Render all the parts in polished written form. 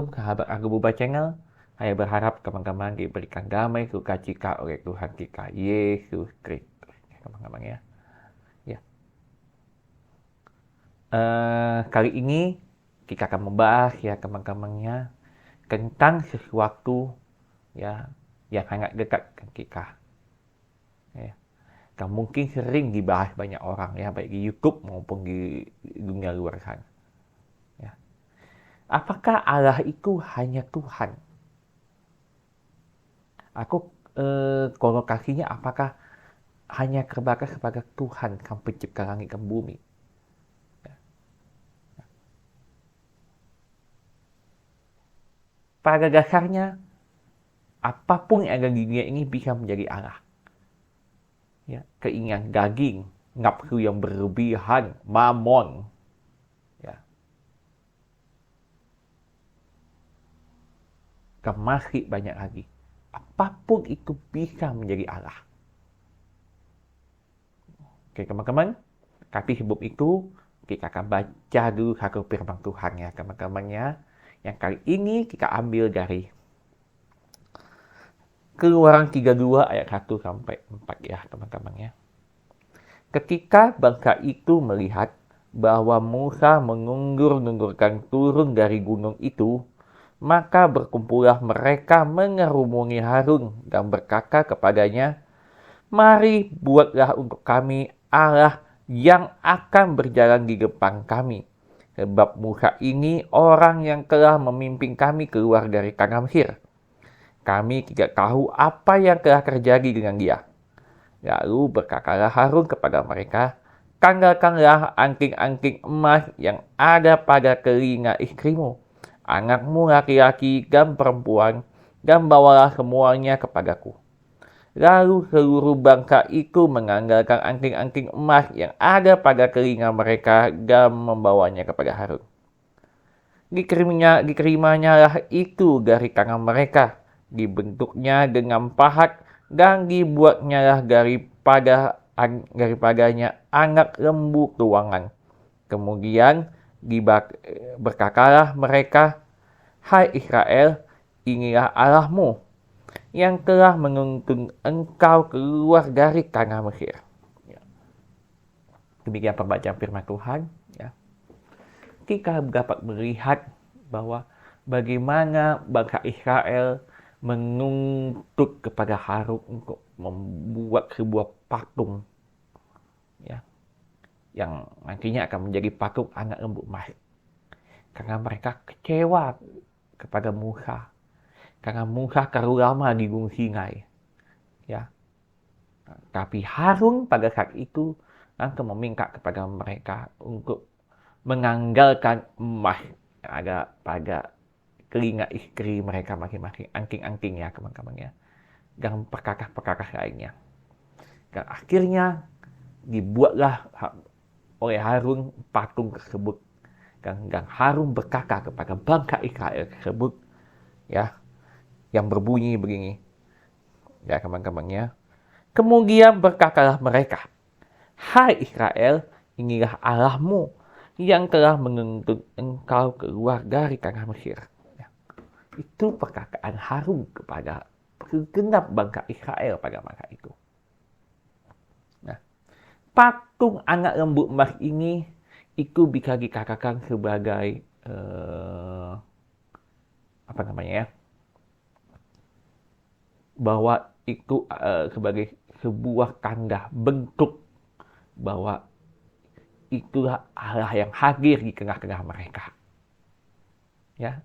Assalamualaikum sahabat Agububah Channel. Saya berharap teman-teman diberikan damai sukacita oleh Tuhan kita Yesus Kristus. Teman-teman ya. Ya. Kali ini kita akan membahas ya teman-temannya tentang sesuatu ya yang sangat dekat dengan kita. Ya. Dan mungkin sering dibahas banyak orang ya, baik di YouTube maupun di dunia luar sana. Ya. Apakah Allah itu hanya Tuhan? Aku kolokasinya apakah hanya terbatas kepada Tuhan sang pencipta langit dan bumi? Pada dasarnya, apapun yang ada di dunia ini bisa menjadi Allah. Ya, keinginan daging, nafsu yang berlebihan, mamon, ya, dan masih banyak lagi. Apapun itu bisa menjadi Allah. Oke teman-teman, tapi sebelum itu kita akan baca dulu satu firman Tuhan ya teman-temannya. Yang kali ini kita ambil dari Keluaran 32 ayat 1 sampai 4 ya teman-teman ya. Ketika bangsa itu melihat bahwa Musa mengundur-undurkan turun dari gunung itu, maka berkumpullah mereka mengerumuni Harun dan berkata kepadanya, "Mari buatlah untuk kami Allah yang akan berjalan di depan kami. Sebab Musa ini orang yang telah memimpin kami keluar dari tanah Mesir. Kami tidak tahu apa yang telah terjadi dengan dia." Lalu berkatalah Harun kepada mereka, "Tanggalkanlah anting-anting emas yang ada pada telinga istrimu, anakmu laki-laki dan perempuan, dan bawalah semuanya kepadaku." Lalu seluruh bangsa itu menganggalkan anting-anting emas yang ada pada telinga mereka dan membawanya kepada Harun. Dikerimanya lah itu dari tangan mereka, dibentuknya dengan pahat dan dibuatnya lah daripadanya anak lembu tuangan. Kemudian berkatalah mereka, "Hai Israel, inilah Allahmu yang telah menuntun engkau keluar dari tanah Mesir." Ya. Demikian pembacaan firman Tuhan. Ya. Kita dapat melihat bahwa bagaimana bangsa Israel menuntut kepada Harun untuk membuat sebuah patung, ya, yang nantinya akan menjadi patung anak lembu emas. Karena mereka kecewa kepada Musa. Karena Musa terlalu lama di Gunung Sinai. Ya. Tapi Harun pada saat itu langsung meminta kepada mereka untuk menganggalkan emas yang ada pada telinga istri mereka masing-masing, anting-anting ya teman-teman ya, dan perkakas-perkakas lainnya. Dan akhirnya dibuatlah oleh Harun patung tersebut. Dan Harun berkata kepada bangsa Israel tersebut, ya, yang berbunyi begini, ya teman-temannya. Kemudian berkatalah mereka, "Hai Israel, inilah Allahmu yang telah menuntun engkau keluar dari tanah Mesir." Ya. Itu perkataan Harun kepada segenap bangsa Israel pada masa itu. Nah, patung anak lembu emas ini itu bisa dikatakan sebagai apa namanya ya, bahwa itu sebagai sebuah tanda bentuk bahwa itulah Allah yang hadir di tengah-tengah mereka. Ya.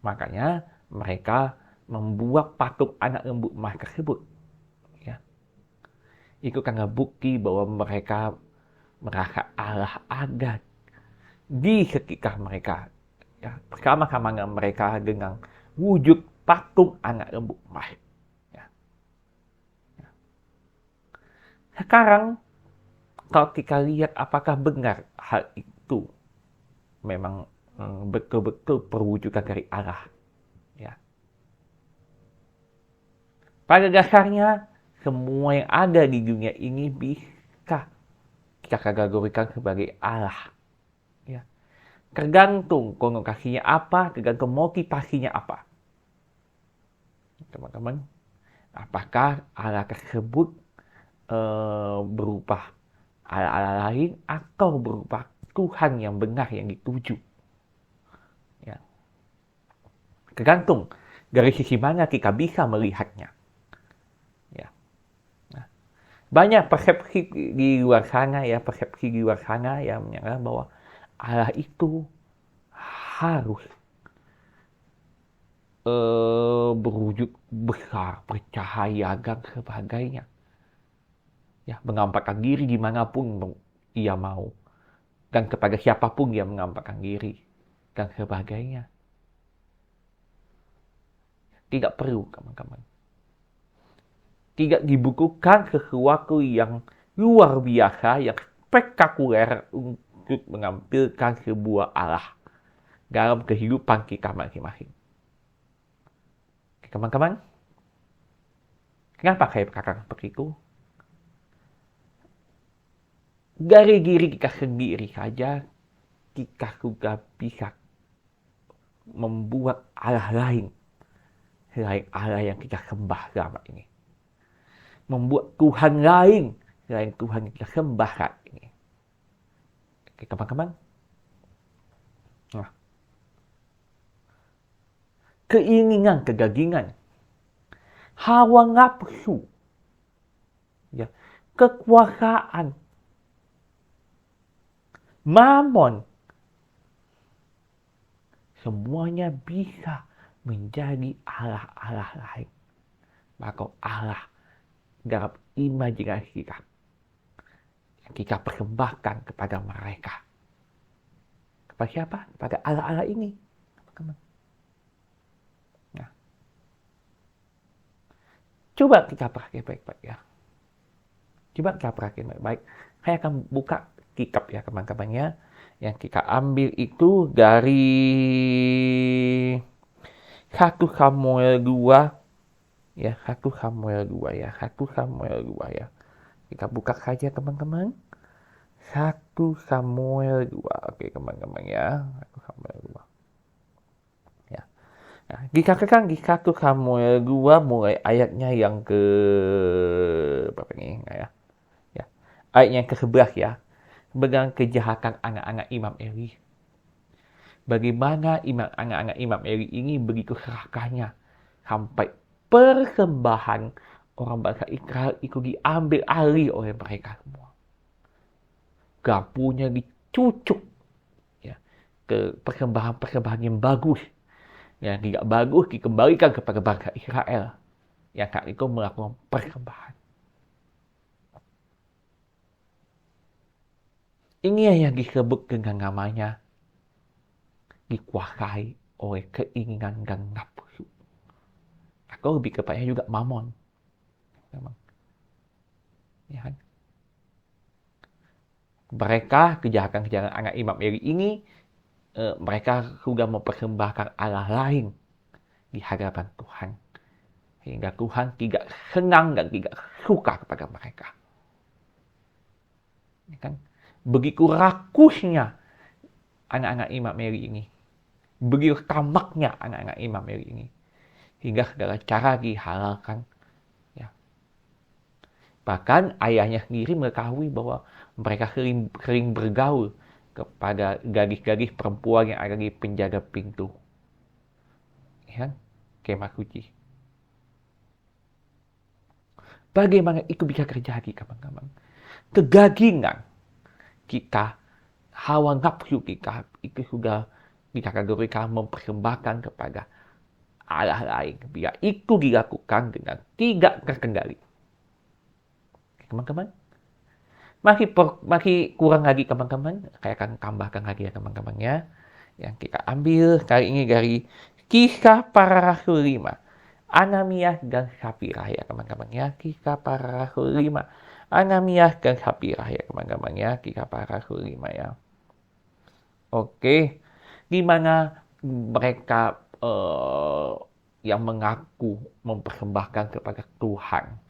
Makanya mereka membuat patung anak lembu emas tersebut. Ya. Itu karena bukti bahwa mereka merasa Allah ada di sekitar mereka. Ya. Bersama-sama dengan mereka dengan wujud patung anak lembu emas. Ya. Ya. Sekarang kalau kita lihat apakah benar hal itu memang betul-betul perwujudan dari Allah. Ya. Pada dasarnya, semua yang ada di dunia ini bisa kita kategorikan sebagai Allah. Ya. Tergantung konotasinya apa, tergantung motivasinya apa. Teman-teman, apakah Allah tersebut berupa Allah lain atau berupa Tuhan yang benar yang dituju? Ya. Tergantung dari sisi mana kita bisa melihatnya. Ya. Nah, banyak persepsi di luar sana yang menyatakan bahwa Allah itu harus berwujud besar, bercahaya dan sebagainya. Ya, mengampakkan diri dimanapun ia mau dan kepada siapapun dia mengampakkan diri dan sebagainya. Tidak perlu, teman-teman. Tidak dibukukan sesuatu yang luar biasa, yang spektakuler untuk menampilkan sebuah Allah dalam kehidupan kita masing-masing. Teman-teman, kenapa saya berkata seperti itu? Dari diri kita sendiri saja, kita sudah bisa membuat Allah lain selain Allah yang kita sembah selama ini. Membuat Tuhan lain selain Tuhan yang kita sembah saat ini. Oke, teman-teman. Nah, keinginan, kegagingan, hawa nafsu, ya, kekuasaan, mamon, semuanya bisa menjadi Allah-Allah lain. Maka Allah dalam imajinasi kita. Kita persembahkan kepada mereka. Kepada siapa? Kepada Allah-Allah ini. Nah, coba kita perhatikan baik-baik ya. Coba kita perhatikan baik-baik. Saya akan buka kitab ya teman-teman ya. Yang kita ambil itu dari 1 Samuel 2 ya, 1 Samuel 2 ya, 1 Samuel 2 ya. Kita buka saja teman-teman. 1 Samuel 2. Oke teman-teman ya. 1 Samuel 2. Ya. Nah, dikatakan di 1 Samuel 2 mulai ayatnya yang ke berapa ini ya? Ya. Ayatnya yang ke-11 ya. Tentang kejahatan anak-anak Imam Eli. Bagaimana anak-anak Imam Eli ini begitu serakahnya sampai persembahan orang bangsa Israel itu diambil alih oleh mereka semua. Garpunya dicucuk ya, ke persembahan-persembahan yang bagus. Yang tidak bagus dikembalikan kepada bangsa Israel yang saat itu melakukan persembahan. Ini yang disebut dengan namanya dikuasai oleh keinginan dan nafsu. Atau lebih kepadanya juga mamon. Memang. Ya kan? Mereka, kejahatan-kejahatan anak Imam Eli ini, mereka sudah mempersembahkan Allah lain di hadapan Tuhan. Sehingga Tuhan tidak senang dan tidak suka kepada mereka. Ya kan? Begitu rakusnya anak-anak Imam Eli ini. Begitu tamaknya anak-anak Imam Eli ini. Hingga segala cara dihalalkan. Ya. Bahkan ayahnya sendiri mengetahui bahwa mereka sering bergaul kepada gadis-gadis perempuan yang ada di penjaga pintu. Ya, kemah suci. Bagaimana itu bisa terjadi, teman-teman? Kegagingan kita, hawa nafsu kita, itu sudah dikategorikan mempersembahkan kepada Allah lain. Bila itu dilakukan dengan tidak terkendali. Teman-teman, masih kurang lagi teman-teman. Saya akan tambahkan lagi ya teman-teman ya. Yang kita ambil kali ini dari Kisah Para Rasul 5. Ananias dan Safira ya teman-teman ya. Kisah Para Rasul 5. Ananias dan Safira ya teman-teman ya. Kisah Para Rasul 5 ya. Oke. Di mana mereka yang mengaku mempersembahkan kepada Tuhan.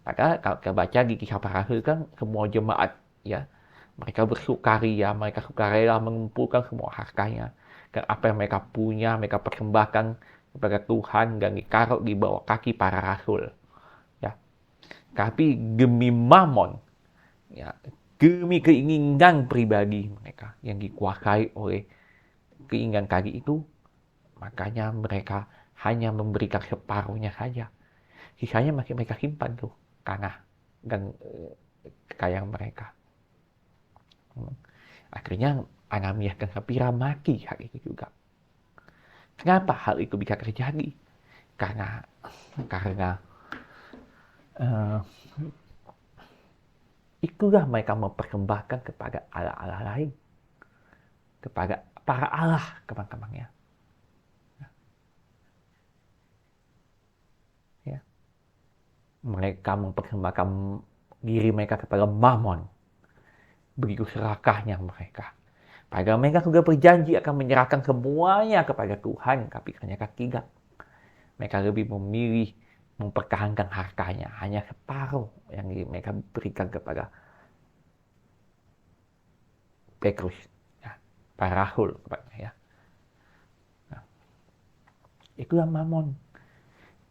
Padahal kalau kita baca di Kisah Para Rasul kan semua jemaat ya Mereka bersukaria, mereka sukarela mengumpulkan semua hartanya. Dan apa yang mereka punya, mereka persembahkan kepada Tuhan dan ditaruh di bawah kaki para rasul. Ya. Tapi demi mamon, ya, demi keinginan pribadi mereka yang dikuasai oleh keinginan tadi itu, makanya mereka hanya memberikan separuhnya saja. Sisanya masih mereka simpan tuh, tanah dan kekayaan mereka. Akhirnya Ananias dan Sapphira mati hal itu juga. Kenapa hal itu bisa terjadi? Karena uh, itulah mereka mempersembahkan kepada Allah-Allah lain, kepada para Allah teman-temannya. Ya. Mereka mempersembahkan diri mereka kepada Mammon. Begitu serakahnya mereka. Padahal mereka sudah berjanji akan menyerahkan semuanya kepada Tuhan, tapi ternyata tidak. Mereka lebih memilih mempertahankan hartanya, hanya separuh yang mereka berikan kepada Petrus, ya, para rasul, ya. Nah, itulah Mammon.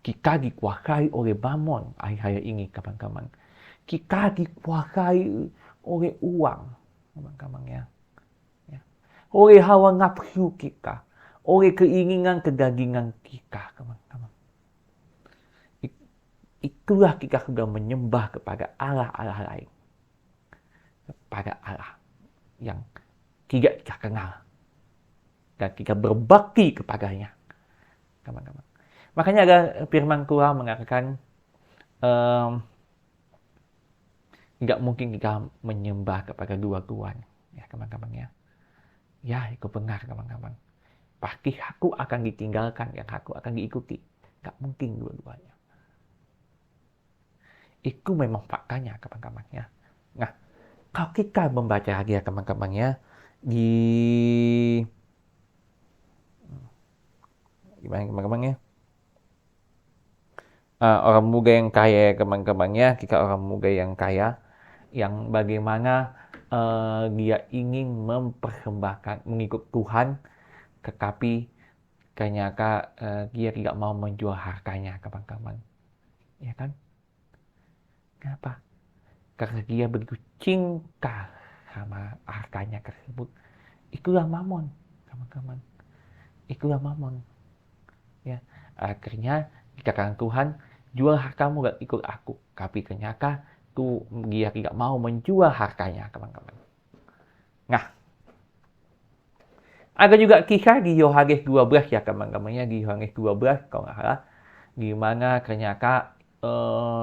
Kita dikuasai oleh Mammon, ayah-ayah ini, kawan-kawan. Kita dikuasai oleh uang, kawan-kawan, ya. Oleh hawa nafsu kita, oleh keinginan kedagingan kita, teman-teman. Itulah kita sudah menyembah kepada Allah-Allah lain, kepada Allah yang tidak kita kenal, dan kita berbakti kepadanya, teman-teman. Makanya ada firman Tuhan mengatakan, tidak mungkin kita menyembah kepada dua Tuhan, ya teman-teman, ya. Ya, itu benar, teman-teman. Pasti aku akan ditinggalkan, yang aku akan diikuti. Gak mungkin dua-duanya. Itu memang faktanya, teman-teman, ya. Nah, kalau kita membaca lagi ya, teman-teman, ya, di gimana, teman-teman, ya? Orang muda yang kaya, teman-teman, ya, kita orang muda yang kaya, yang bagaimana dia ingin mempersembahkan, mengikut Tuhan, tetapi ternyata dia tidak mau menjual hartanya, kawan-kawan. Ya kan? Kenapa? Karena dia begitu cinta sama hartanya tersebut. Itulah Mammon, kawan-kawan. Itulah Mammon. Ya, akhirnya dikatakan Tuhan, jual hartamu dan ikut aku. Tapi ternyata dia tidak mau menjual hartanya, kawan-kawan. Nah, ada juga kisah di Yohanes 12 ya, teman-temannya, di Yohanes 12 kalau nggak salah, di mana ternyata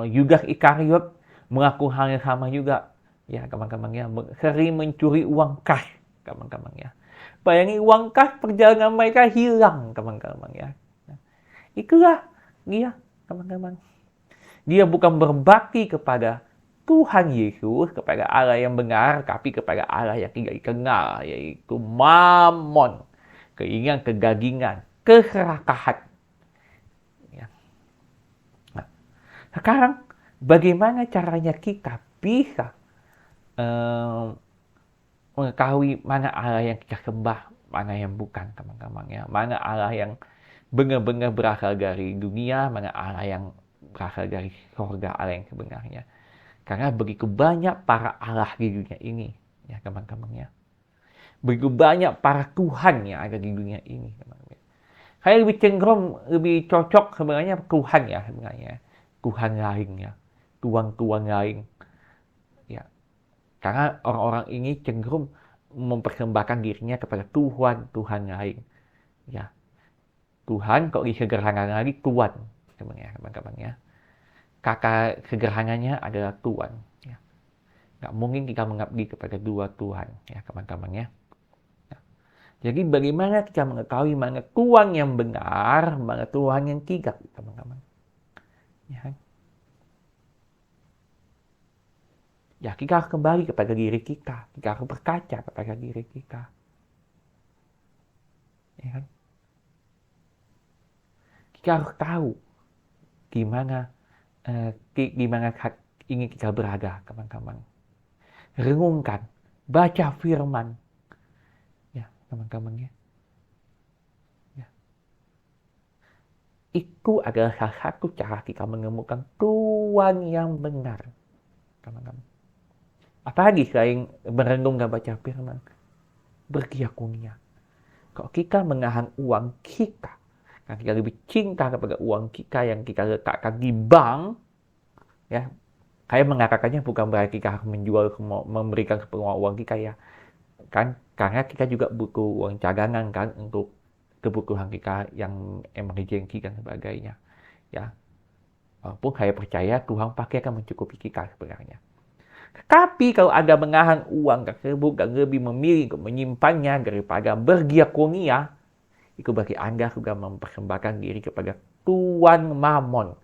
Yudas Iskariot mengaku hal yang sama juga, ya teman-teman, ya, sering mencuri uang kas, teman-teman, ya. Bayangin uang kas, perjalanan mereka hilang, teman-teman, ya. Itulah dia, teman-teman. Dia bukan berbakti kepada Tuhan Yesus, kepada Allah yang benar, tapi kepada Allah yang tidak dikenal, yaitu Mammon, keinginan, kedagingan, keserakahan. Ya. Nah, sekarang bagaimana caranya kita bisa mengetahui mana Allah yang kita sembah, mana yang bukan, teman-teman, ya. Mana Allah yang benar-benar berasal dari dunia, mana Allah yang berasal dari surga, Allah yang sebenarnya. Karena begitu banyak para Allah di dunia ini, ya teman-teman, ya. Begitu banyak para Tuhan yang ada di dunia ini, teman-teman. Saya lebih cenderung, lebih cocok sebenarnya Tuhan, ya, sebenarnya. Tuhan lain, ya. Tuhan-Tuhan lain. Ya. Karena orang-orang ini cenderung mempersembahkan dirinya kepada Tuhan lain. Ya. Tuhan kok disederhanakan lagi Tuhan, sebenarnya, teman-teman, ya. Kata sederhananya adalah Tuhan. Ya. Nggak mungkin kita mengabdi kepada dua Tuhan, ya teman-teman, ya. Jadi bagaimana kita mengetahui mana Tuhan yang benar, mana Tuhan yang tidak, teman-teman. Ya. Ya, kita harus kembali kepada diri kita. Kita harus berkaca kepada diri kita. Ya kan? Kita harus tahu gimana ingin kita berada, teman-teman. Renungkan baca firman. Ya, teman-teman ya. Ya. Itu adalah salah satu cara kita menemukan Tuhan yang benar, teman-teman. Apalagi selain merenung dan baca firman, berdiakonia. Kalau kita menahan uang kita, kan kita lebih cinta kepada uang kita yang kita letakkan di bank, ya. Saya mengatakannya bukan berarti kita harus menjual semua, memberikan sepenuhnya uang kita ya, kan? Karena kita juga butuh uang cadangan kan untuk kebutuhan kita yang emergensi dan sebagainya, ya. Walaupun saya percaya Tuhan pasti akan mencukupi kita sebenarnya. Tapi kalau Anda menahan uang tersebut dan lebih memilih untuk menyimpannya daripada berdiakonia, itu bagi Anda sudah mempersembahkan diri kepada tuan mamon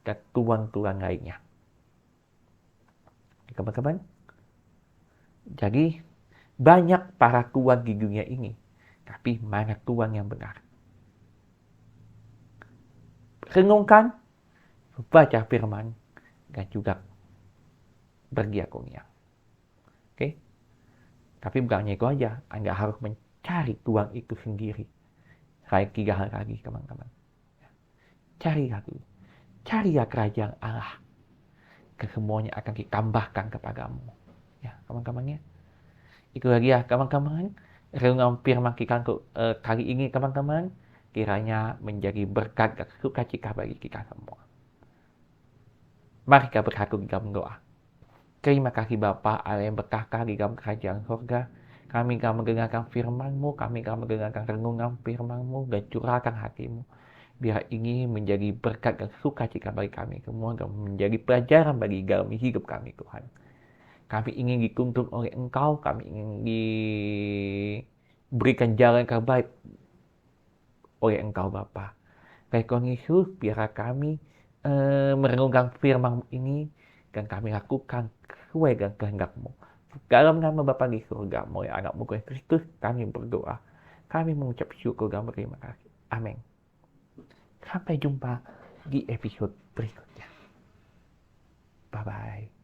dan tuan-tuan lainnya. Teman-teman, jadi banyak para tuan di dunia ini, tapi mana tuan yang benar? Renungkan, baca firman, dan juga berdiakonia. Oke? Tapi bukan itu aja, Anda harus mencari tuan itu sendiri. Saya 3 hal lagi, teman-teman. Carilah dulu. Carilah kerajaan Allah. Kesemuanya akan ditambahkan kepadamu. Ya, teman-teman ya. Itu lagi ya, teman-teman. Renungan firman kita untuk kali ini, teman-teman. Kiranya menjadi berkat dan sukacita bagi kita semua. Mari kita bersatu dalam doa. Terima kasih Bapa Allah yang berkata di dalam kerajaan surga. Kami akan mendengarkan firman-Mu, kami akan mendengarkan renungan firman-Mu dan curahkan hatimu. Biar ini menjadi berkat dan sukacita bagi kami semua dan menjadi pelajaran bagi dalam hidup kami Tuhan. Kami ingin dituntun oleh Engkau, kami ingin diberikan jalan terbaik oleh Engkau Bapa. Baik Tuhan Yesus, biar kami merenungkan firman ini dan kami lakukan sesuai dengan kehendak-Mu. Dalam nama Bapa di surga, melalui anak-Mu Kristus, kami berdoa. Kami mengucap syukur dan berterima kasih. Amin. Sampai jumpa di episode berikutnya. Bye-bye.